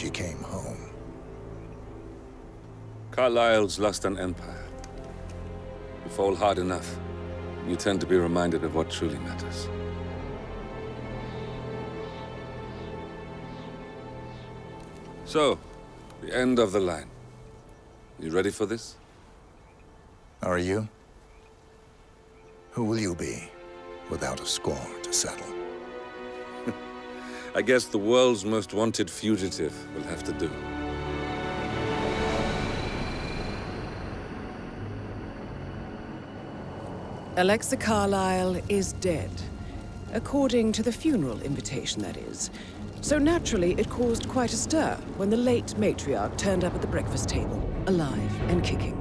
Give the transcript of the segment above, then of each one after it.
she came home. Carlyle's lost an empire. You fall hard enough, you tend to be reminded of what truly matters. So, the end of the line. You ready for this? Are you? Who will you be, without a score to settle? I guess the world's most wanted fugitive will have to do. Alexa Carlyle is dead. According to the funeral invitation, that is. So naturally, it caused quite a stir when the late matriarch turned up at the breakfast table, alive and kicking.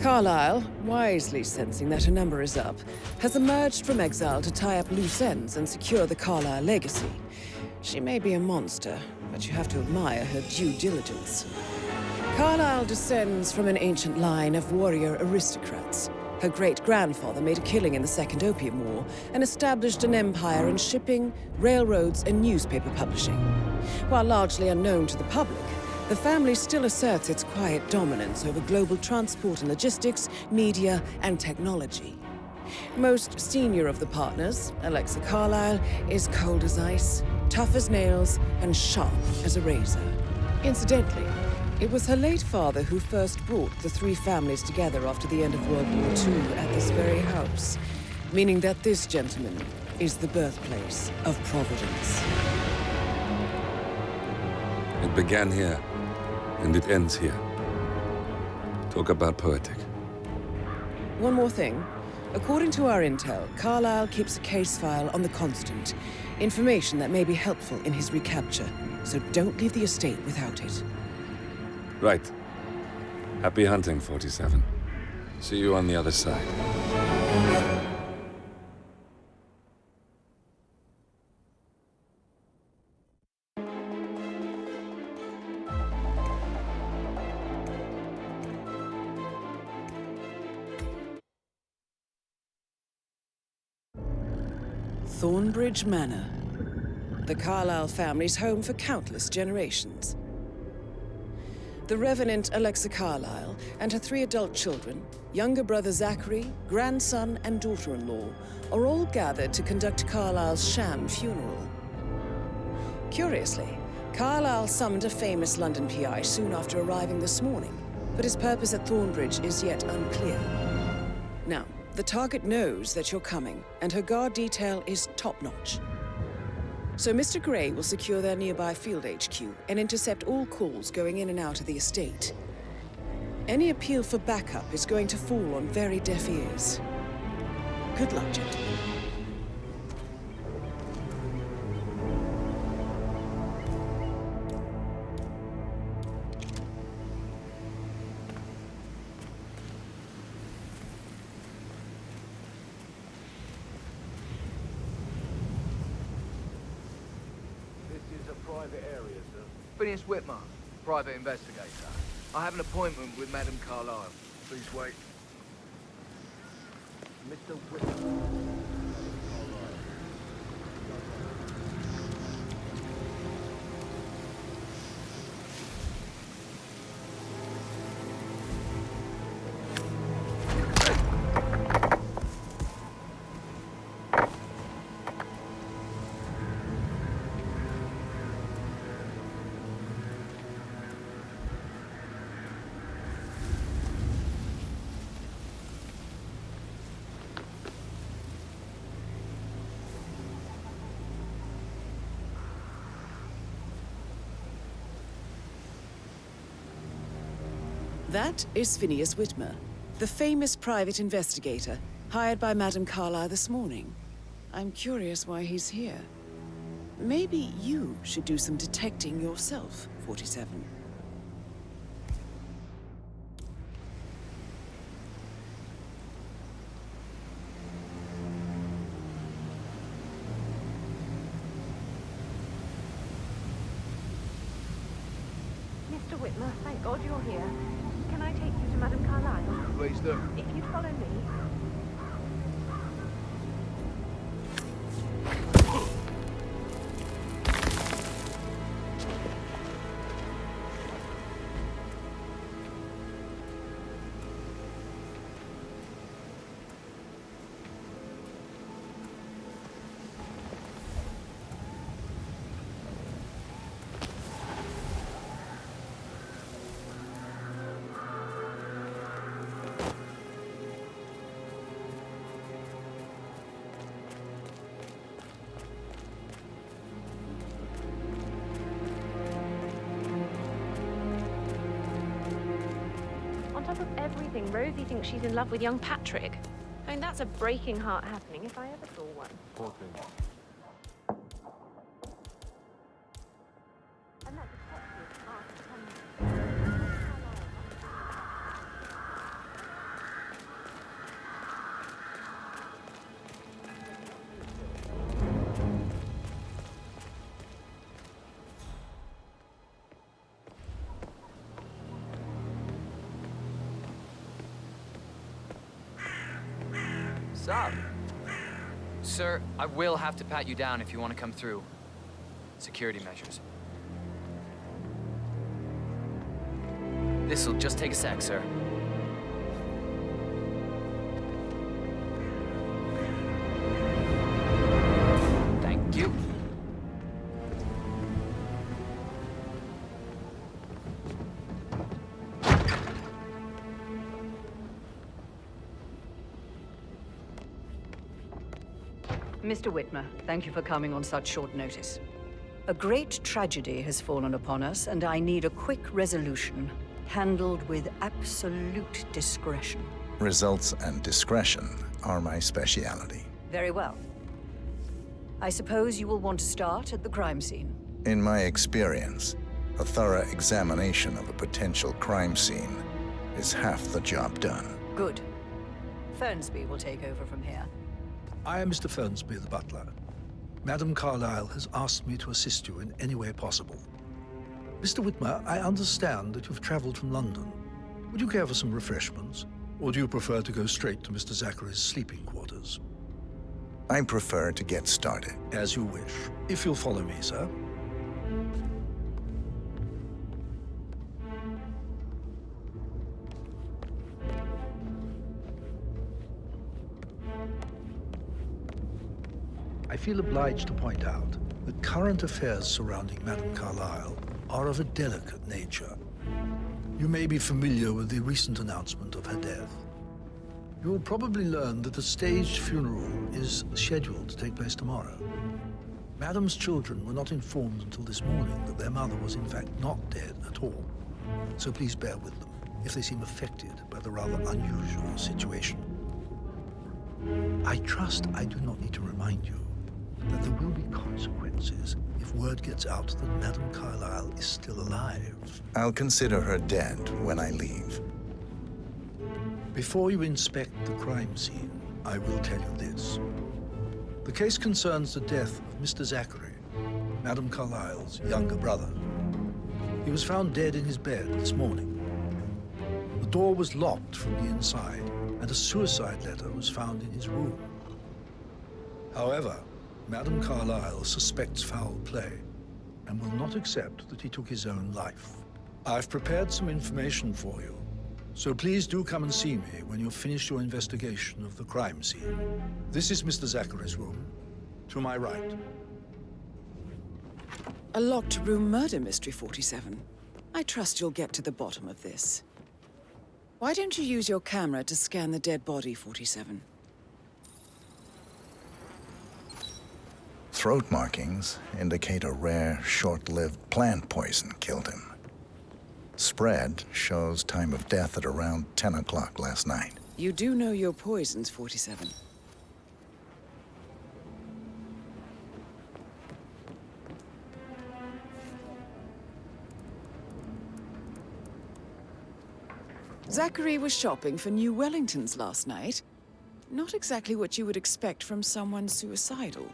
Carlyle, wisely sensing that her number is up, has emerged from exile to tie up loose ends and secure the Carlyle legacy. She may be a monster, but you have to admire her due diligence. Carlyle descends from an ancient line of warrior aristocrats. Her great-grandfather made a killing in the Second Opium War and established an empire in shipping, railroads, and newspaper publishing. While largely unknown to the public, the family still asserts its quiet dominance over global transport and logistics, media, and technology. Most senior of the partners, Alexa Carlyle, is cold as ice, tough as nails, and sharp as a razor. Incidentally, it was her late father who first brought the three families together after the end of World War II at this very house, meaning that this gentleman is the birthplace of Providence. It began here, and it ends here. Talk about poetic. One more thing. According to our intel, Carlyle keeps a case file on the Constant. Information that may be helpful in his recapture, so don't leave the estate without it. Right. Happy hunting, 47. See you on the other side. Thornbridge Manor. The Carlyle family's home for countless generations. The Revenant Alexa Carlyle and her 3 adult children, younger brother Zachary, grandson, and daughter-in-law, are all gathered to conduct Carlyle's sham funeral. Curiously, Carlyle summoned a famous London PI soon after arriving this morning, but his purpose at Thornbridge is yet unclear. Now, the target knows that you're coming, and her guard detail is top-notch. So Mr. Gray will secure their nearby field HQ and intercept all calls going in and out of the estate. Any appeal for backup is going to fall on very deaf ears. Good luck, gentlemen. Private area, sir. Phineas Whitmer, private investigator. I have an appointment with Madame Carlyle. Please wait. Mr. Whitmer. That is Phineas Whitmer, the famous private investigator, hired by Madame Carlyle this morning. I'm curious why he's here. Maybe you should do some detecting yourself, 47. Mr. Whitmer, thank God you're here. Can I take you to Madame Carlyle? Please do. If you'd follow me. anything, Rosie thinks she's in love with young Patrick. I mean, that's a breaking heart happening if I ever saw one. And that detective asked Sup? Sir, I will have to pat you down if you want to come through. Security measures. This'll just take a sec, sir. Thank you. Mr. Whitmer, thank you for coming on such short notice. A great tragedy has fallen upon us, and I need a quick resolution, handled with absolute discretion. Results and discretion are my speciality. Very well. I suppose you will want to start at the crime scene. In my experience, a thorough examination of a potential crime scene is half the job done. Good. Fernsby will take over from here. I am Mr. Fernsby, the butler. Madam Carlyle has asked me to assist you in any way possible. Mr. Whitmer, I understand that you've traveled from London. Would you care for some refreshments? Or do you prefer to go straight to Mr. Zachary's sleeping quarters? I prefer to get started. As you wish. If you'll follow me, sir. I feel obliged to point out that current affairs surrounding Madame Carlyle are of a delicate nature. You may be familiar with the recent announcement of her death. You will probably learn that a staged funeral is scheduled to take place tomorrow. Madame's children were not informed until this morning that their mother was in fact not dead at all. So please bear with them if they seem affected by the rather unusual situation. I trust I do not need to remind you that there will be consequences if word gets out that Madame Carlyle is still alive. I'll consider her dead when I leave. Before you inspect the crime scene, I will tell you this. The case concerns the death of Mr. Zachary, Madame Carlyle's younger brother. He was found dead in his bed this morning. The door was locked from the inside, and a suicide letter was found in his room. However, Madame Carlyle suspects foul play and will not accept that he took his own life. I've prepared some information for you, so please do come and see me when you've finished your investigation of the crime scene. This is Mr. Zachary's room, to my right. A locked room murder mystery, 47. I trust you'll get to the bottom of this. Why don't you use your camera to scan the dead body, 47? Throat markings indicate a rare, short-lived plant poison killed him. Spread shows time of death at around 10 o'clock last night. You do know your poisons, 47. Zachary was shopping for new Wellingtons last night. Not exactly what you would expect from someone suicidal.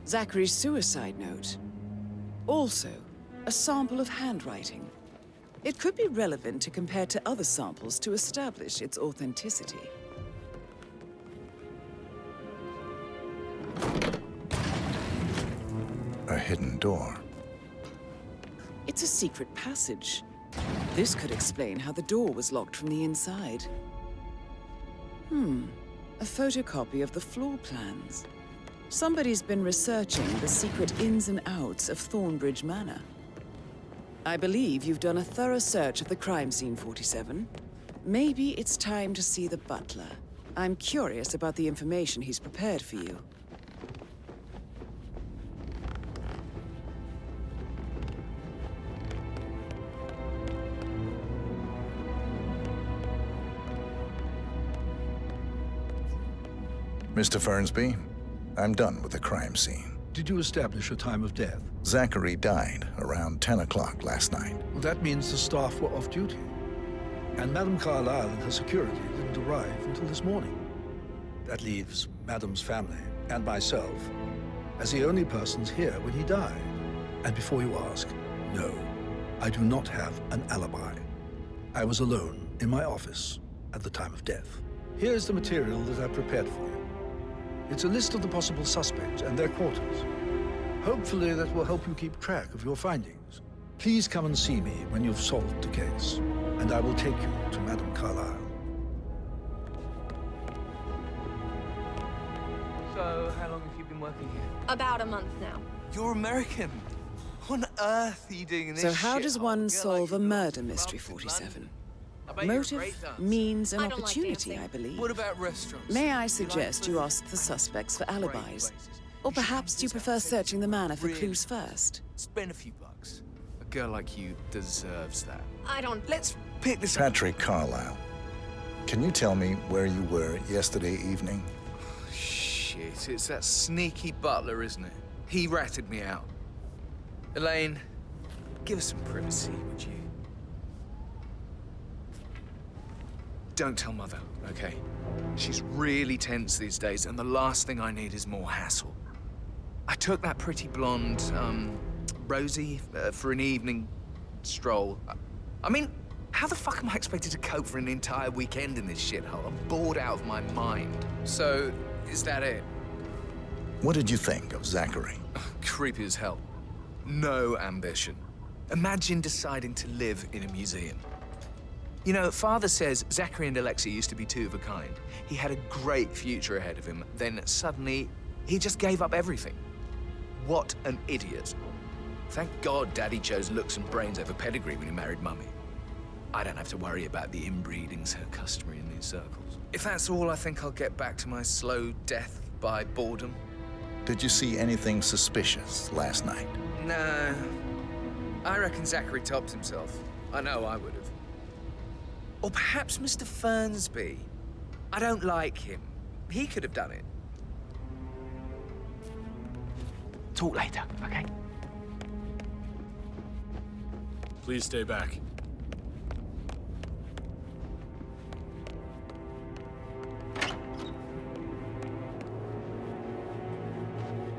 Zachary's suicide note. Also, a sample of handwriting. It could be relevant to compare to other samples to establish its authenticity. A hidden door. It's a secret passage. This could explain how the door was locked from the inside. A photocopy of the floor plans. Somebody's been researching the secret ins and outs of Thornbridge Manor. I believe you've done a thorough search of the crime scene, 47. Maybe it's time to see the butler. I'm curious about the information he's prepared for you. Mr. Fernsby, I'm done with the crime scene. Did you establish a time of death? Zachary died around 10 o'clock last night. Well, that means the staff were off duty. And Madame Carlyle and her security didn't arrive until this morning. That leaves Madame's family and myself as the only persons here when he died. And before you ask, no, I do not have an alibi. I was alone in my office at the time of death. Here's the material that I prepared for you. It's a list of the possible suspects and their quarters. Hopefully that will help you keep track of your findings. Please come and see me when you've solved the case, and I will take you to Madame Carlyle. So, how long have you been working here? About a month now. You're American. What on earth are you doing in this So how does shithole? one Get solve like a you murder in mystery, London. 47? I bet you're a Motive, great dancer. means, and I don't like opportunity, dancing. I believe. What about restaurants? May I You suggest like you food? ask the suspects for Great alibis? places. Or You should perhaps come you to prefer this searching the manor for Really. clues first? Spend a few bucks. A girl like you deserves that. I don't... Let's pick this up. Patrick Carlyle, can you tell me where you were yesterday evening? Shit, it's that sneaky butler, isn't it? He ratted me out. Elaine, give us some privacy, would you? Don't tell Mother, okay? She's really tense these days, and the last thing I need is more hassle. I took that pretty blonde, Rosie, for an evening stroll. I mean, how the fuck am I expected to cope for an entire weekend in this shithole? I'm bored out of my mind. So, is that it? What did you think of Zachary? Creepy as hell. No ambition. Imagine deciding to live in a museum. You know, Father says Zachary and Alexa used to be two of a kind. He had a great future ahead of him, then suddenly, he just gave up everything. What an idiot. Thank God Daddy chose looks and brains over pedigree when he married Mummy. I don't have to worry about the inbreeding so customary in these circles. If that's all, I think I'll get back to my slow death by boredom. Did you see anything suspicious last night? Nah. I reckon Zachary topped himself. I know I would have. Or perhaps Mr. Fernsby. I don't like him. He could have done it. Talk later, okay? Please stay back.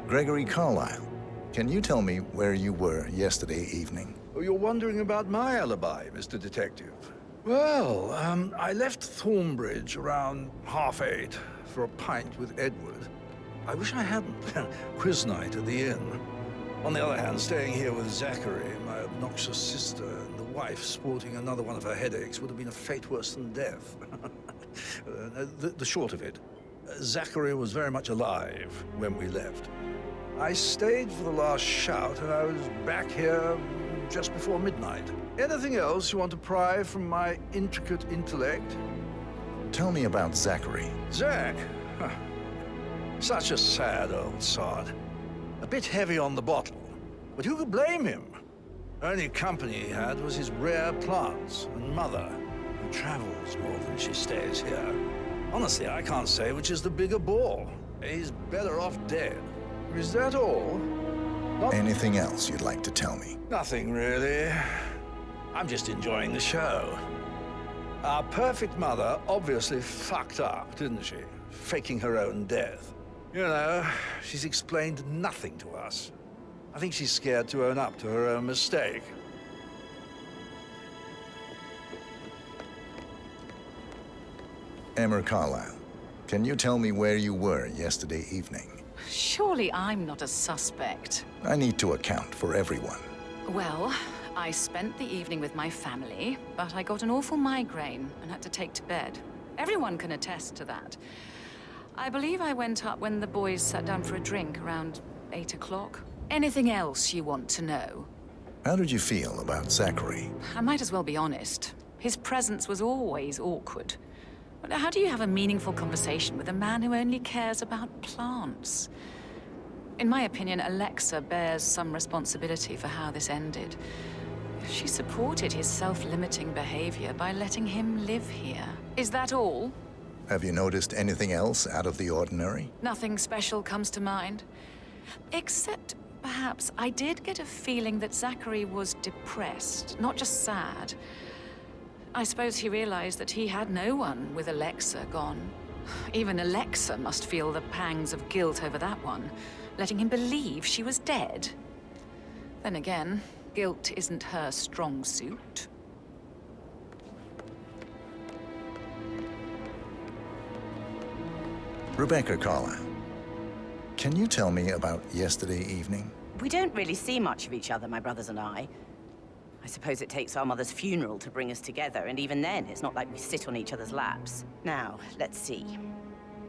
Gregory Carlyle, can you tell me where you were yesterday evening? Oh, you're wondering about my alibi, Mr. Detective. Well, I left Thornbridge around 8:30 for a pint with Edward. I wish I hadn't. Quiz night at the inn. On the other hand, staying here with Zachary, my obnoxious sister, and the wife sporting another one of her headaches would have been a fate worse than death. The short of it, Zachary was very much alive when we left. I stayed for the last shout, and I was back here just before midnight. Anything else you want to pry from my intricate intellect? Tell me about Zachary. Zach? Huh. Such a sad old sod. A bit heavy on the bottle, but who could blame him? Only company he had was his rare plants and Mother, who travels more than she stays here. Honestly, I can't say which is the bigger bore. He's better off dead. Is that all? Anything else you'd like to tell me? Nothing, really. I'm just enjoying the show. Our perfect mother obviously fucked up, didn't she? Faking her own death. You know, she's explained nothing to us. I think she's scared to own up to her own mistake. Emma Carlyle, can you tell me where you were yesterday evening? Surely I'm not a suspect. I need to account for everyone. Well, I spent the evening with my family, but I got an awful migraine and had to take to bed. Everyone can attest to that. I believe I went up when the boys sat down for a drink around 8 o'clock. Anything else you want to know? How did you feel about Zachary? I might as well be honest. His presence was always awkward. But how do you have a meaningful conversation with a man who only cares about plants? In my opinion, Alexa bears some responsibility for how this ended. She supported his self-limiting behavior by letting him live here. Is that all? Have you noticed anything else out of the ordinary? Nothing special comes to mind. Except, perhaps, I did get a feeling that Zachary was depressed, not just sad. I suppose he realized that he had no one with Alexa gone. Even Alexa must feel the pangs of guilt over that one, letting him believe she was dead. Then again, guilt isn't her strong suit. Rebecca Carlyle, can you tell me about yesterday evening? We don't really see much of each other, my brothers and I. I suppose it takes our mother's funeral to bring us together, and even then, it's not like we sit on each other's laps. Now, let's see.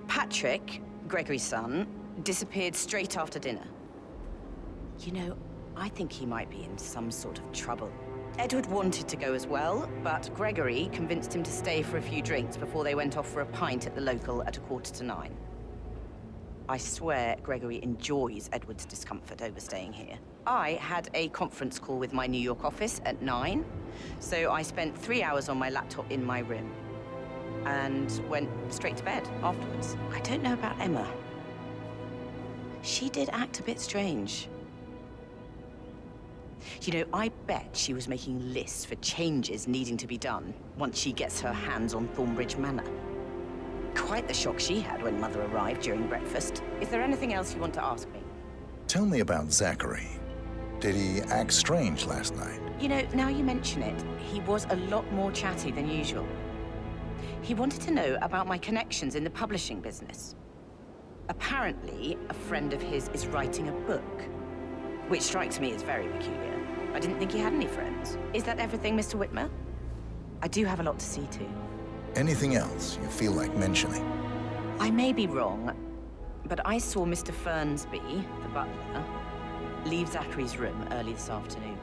Patrick, Gregory's son, disappeared straight after dinner. You know, I think he might be in some sort of trouble. Edward wanted to go as well, but Gregory convinced him to stay for a few drinks before they went off for a pint at the local at 9:15. I swear Gregory enjoys Edward's discomfort over staying here. I had a conference call with my New York office at 9, so I spent 3 hours on my laptop in my room and went straight to bed afterwards. I don't know about Emma. She did act a bit strange. You know, I bet she was making lists for changes needing to be done once she gets her hands on Thornbridge Manor. Quite the shock she had when Mother arrived during breakfast. Is there anything else you want to ask me? Tell me about Zachary. Did he act strange last night? You know, now you mention it, he was a lot more chatty than usual. He wanted to know about my connections in the publishing business. Apparently, a friend of his is writing a book, which strikes me as very peculiar. I didn't think he had any friends. Is that everything, Mr. Whitmer? I do have a lot to see to. Anything else you feel like mentioning? I may be wrong, but I saw Mr. Fernsby, the butler, leave Zachary's room early this afternoon.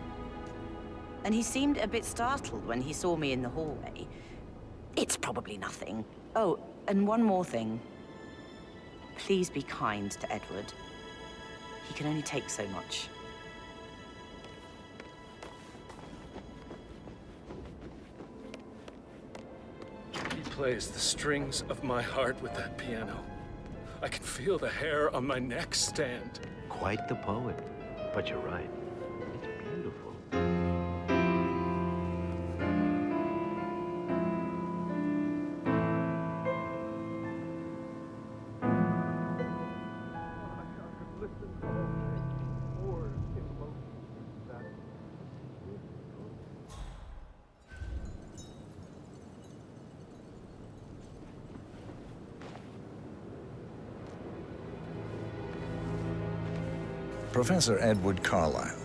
And he seemed a bit startled when he saw me in the hallway. It's probably nothing. Oh, and one more thing. Please be kind to Edward. He can only take so much. He plays the strings of my heart with that piano. I can feel the hair on my neck stand. Quite the poet. But you're right. It's beautiful. Professor Edward Carlyle,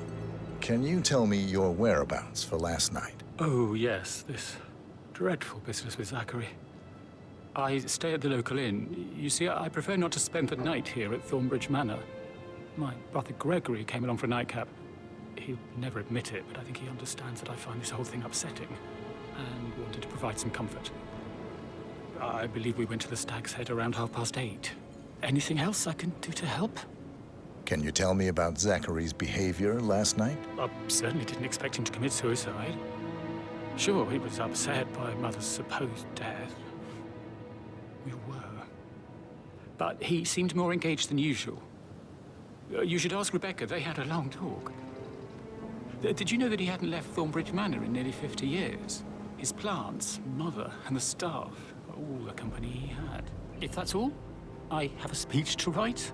can you tell me your whereabouts for last night? Oh, yes, this dreadful business with Zachary. I stay at the local inn. You see, I prefer not to spend the night here at Thornbridge Manor. My brother Gregory came along for a nightcap. He'll never admit it, but I think he understands that I find this whole thing upsetting and wanted to provide some comfort. I believe we went to the Stag's Head around 8:30. Anything else I can do to help? Can you tell me about Zachary's behavior last night? I certainly didn't expect him to commit suicide. Sure, he was upset by Mother's supposed death. We were. But he seemed more engaged than usual. You should ask Rebecca. They had a long talk. Did you know that he hadn't left Thornbridge Manor in nearly 50 years? His plants, Mother, and the staff, all the company he had. If that's all, I have a speech to write.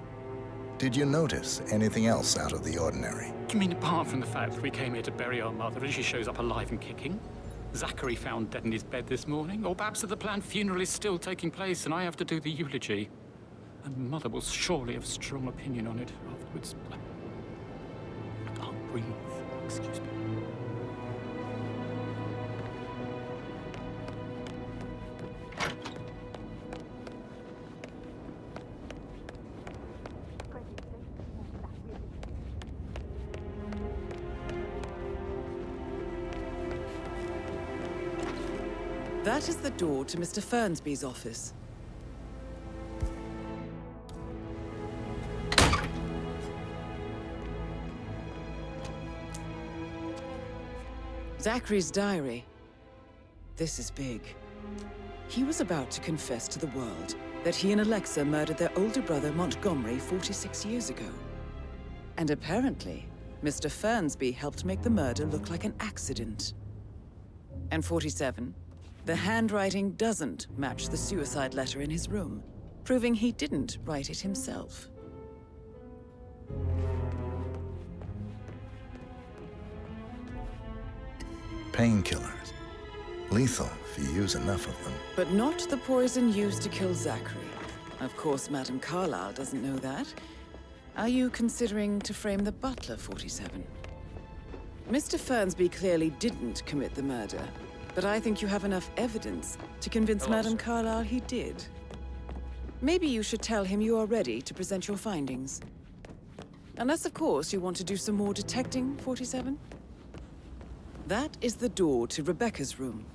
Did you notice anything else out of the ordinary? You mean apart from the fact that we came here to bury our mother and she shows up alive and kicking? Zachary found dead in his bed this morning? Or perhaps that the planned funeral is still taking place and I have to do the eulogy? And Mother will surely have a strong opinion on it afterwards. I can't breathe. Excuse me. That is the door to Mr. Fernsby's office. Zachary's diary. This is big. He was about to confess to the world that he and Alexa murdered their older brother Montgomery 46 years ago. And apparently, Mr. Fernsby helped make the murder look like an accident. And 47, the handwriting doesn't match the suicide letter in his room, proving he didn't write it himself. Painkillers. Lethal if you use enough of them. But not the poison used to kill Zachary. Of course, Madame Carlyle doesn't know that. Are you considering to frame the butler, 47? Mr. Fernsby clearly didn't commit the murder, but I think you have enough evidence to convince Madame Carlyle he did. Maybe you should tell him you are ready to present your findings. Unless, of course, you want to do some more detecting, 47? That is the door to Rebecca's room.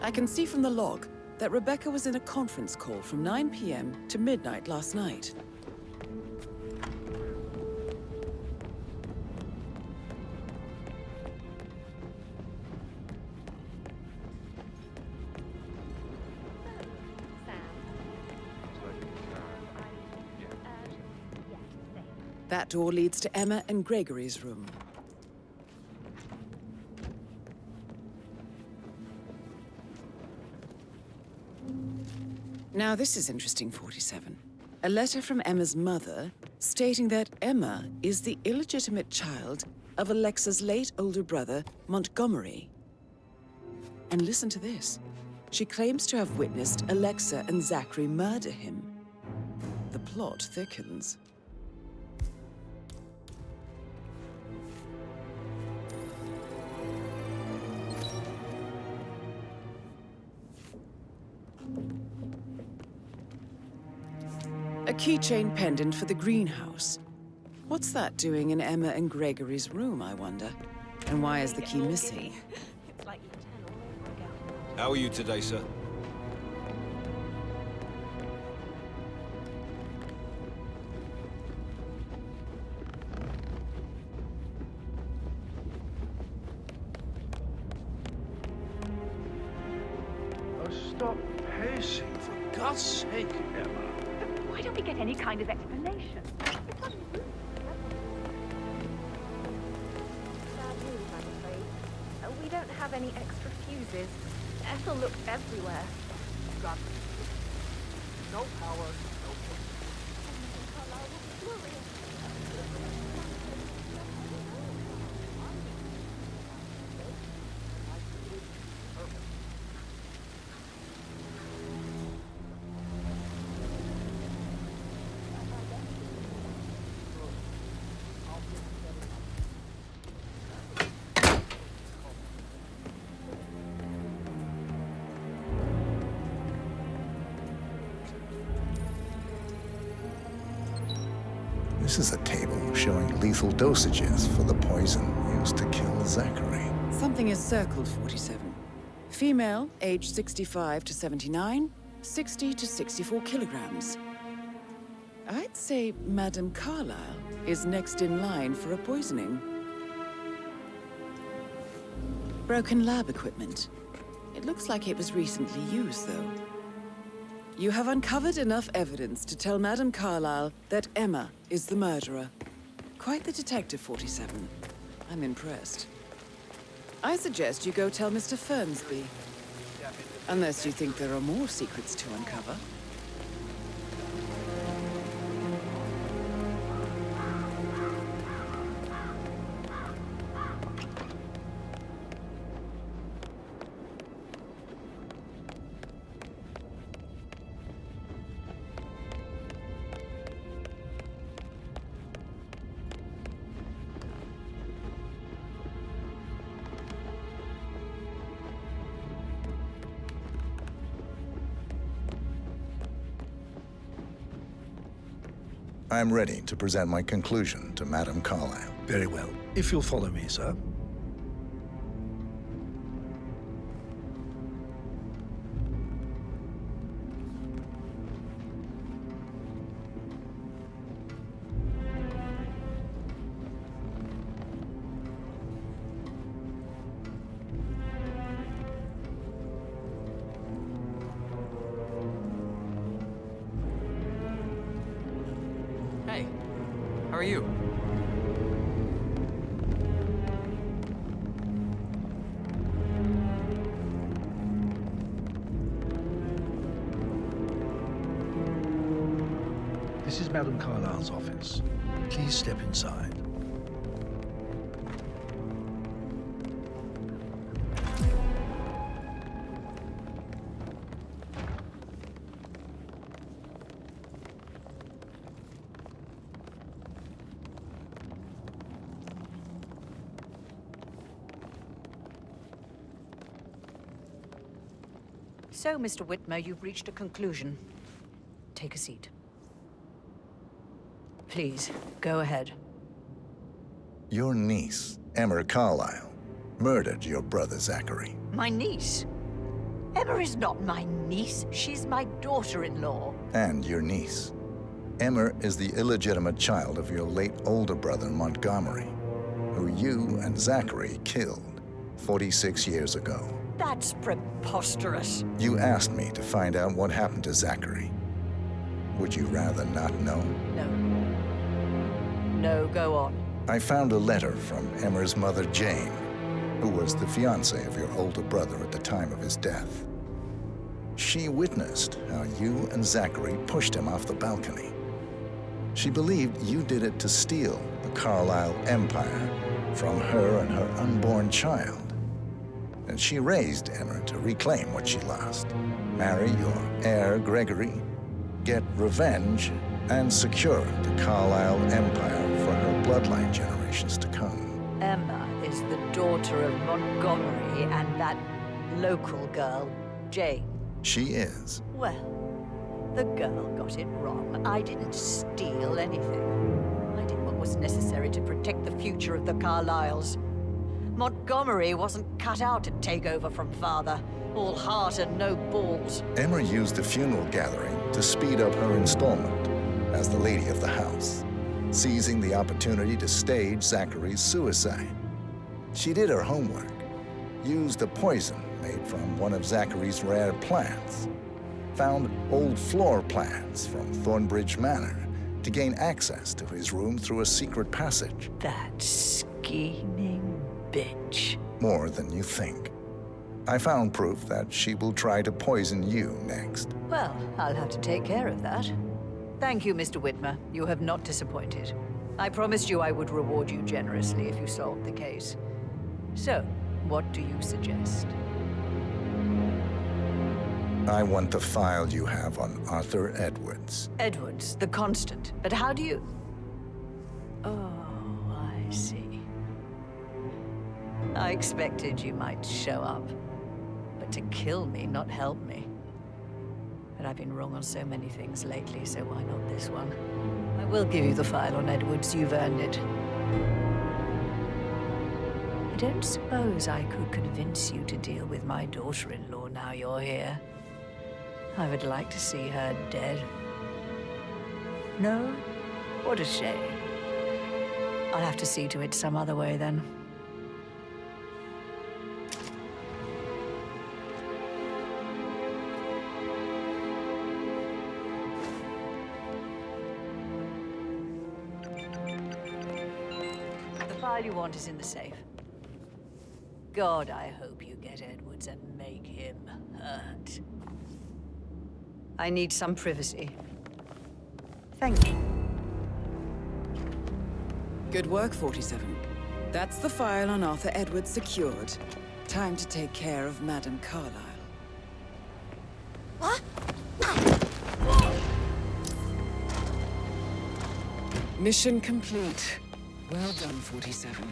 I can see from the log that Rebecca was in a conference call from 9 p.m. to midnight last night. That door leads to Emma and Gregory's room. Now this is interesting, 47. A letter from Emma's mother stating that Emma is the illegitimate child of Alexa's late older brother, Montgomery. And listen to this. She claims to have witnessed Alexa and Zachary murder him. The plot thickens. A keychain pendant for the greenhouse. What's that doing in Emma and Gregory's room, I wonder? And why is the key missing? How are you today, sir? Oh, stop pacing, for God's sake, Emma. Why don't we get any kind of explanation? Bad news, I'm afraid. We don't have any extra fuses. Ethel looked everywhere. Got no power, no This is a table showing lethal dosages for the poison used to kill Zachary. Something is circled, 47. Female, age 65 to 79, 60 to 64 kilograms. I'd say Madame Carlyle is next in line for a poisoning. Broken lab equipment. It looks like it was recently used, though. You have uncovered enough evidence to tell Madame Carlyle that Emma is the murderer. Quite the detective, 47. I'm impressed. I suggest you go tell Mr. Fernsby. Unless you think there are more secrets to uncover. I'm ready to present my conclusion to Madame Carlyle. Very well. If you'll follow me, sir. How are you? This is Madame Carlyle's office. Please step inside. So, Mr. Whitmer, you've reached a conclusion. Take a seat. Please, go ahead. Your niece, Emma Carlyle, murdered your brother Zachary. My niece? Emma is not my niece. She's my daughter-in-law. And your niece. Emma is the illegitimate child of your late older brother Montgomery, who you and Zachary killed 46 years ago. That's preposterous. You asked me to find out what happened to Zachary. Would you rather not know? No. No, go on. I found a letter from Emma's mother, Jane, who was the fiancée of your older brother at the time of his death. She witnessed how you and Zachary pushed him off the balcony. She believed you did it to steal the Carlyle empire from her and her unborn child. And she raised Emma to reclaim what she lost, marry your heir, Gregory, get revenge, and secure the Carlyle empire for her bloodline generations to come. Emma is the daughter of Montgomery and that local girl, Jane. She is. Well, the girl got it wrong. I didn't steal anything. I did what was necessary to protect the future of the Carlyles. Montgomery wasn't cut out to take over from father. All heart and no balls. Emma used the funeral gathering to speed up her installment as the lady of the house, seizing the opportunity to stage Zachary's suicide. She did her homework, used a poison made from one of Zachary's rare plants, found old floor plans from Thornbridge Manor to gain access to his room through a secret passage. That scheming bitch. More than you think. I found proof that she will try to poison you next. Well, I'll have to take care of that. Thank you, Mr. Whitmer. You have not disappointed. I promised you I would reward you generously if you solved the case. So, what do you suggest? I want the file you have on Arthur Edwards. Edwards, the Constant. But how do you... Oh, I see. I expected you might show up. But to kill me, not help me. But I've been wrong on so many things lately, so why not this one? I will give you the file on Edwards. You've earned it. I don't suppose I could convince you to deal with my daughter-in-law now you're here. I would like to see her dead. No? What a shame. I'll have to see to it some other way, then. The file you want is in the safe. God, I hope you get Edwards and make him hurt. I need some privacy. Thank you. Good work, 47. That's the file on Arthur Edwards secured. Time to take care of Madame Carlyle. What? Mission complete. Well done, 47.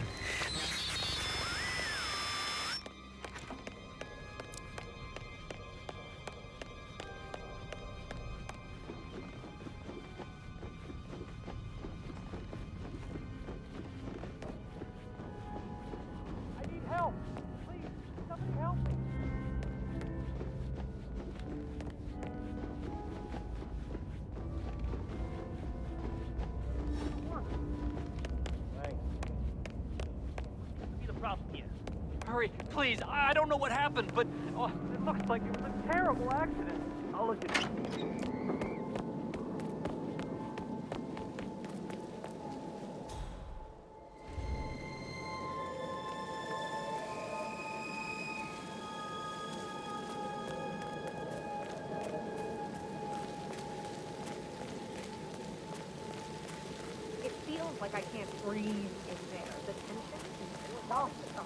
I need help. Please, somebody help me. Be the problem here. Hurry, please. I don't know what happened, but It looks like it was a terrible accident. I'll look at it. almost like I can't breathe in there. The tension is off the top.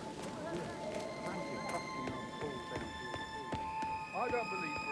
I don't believe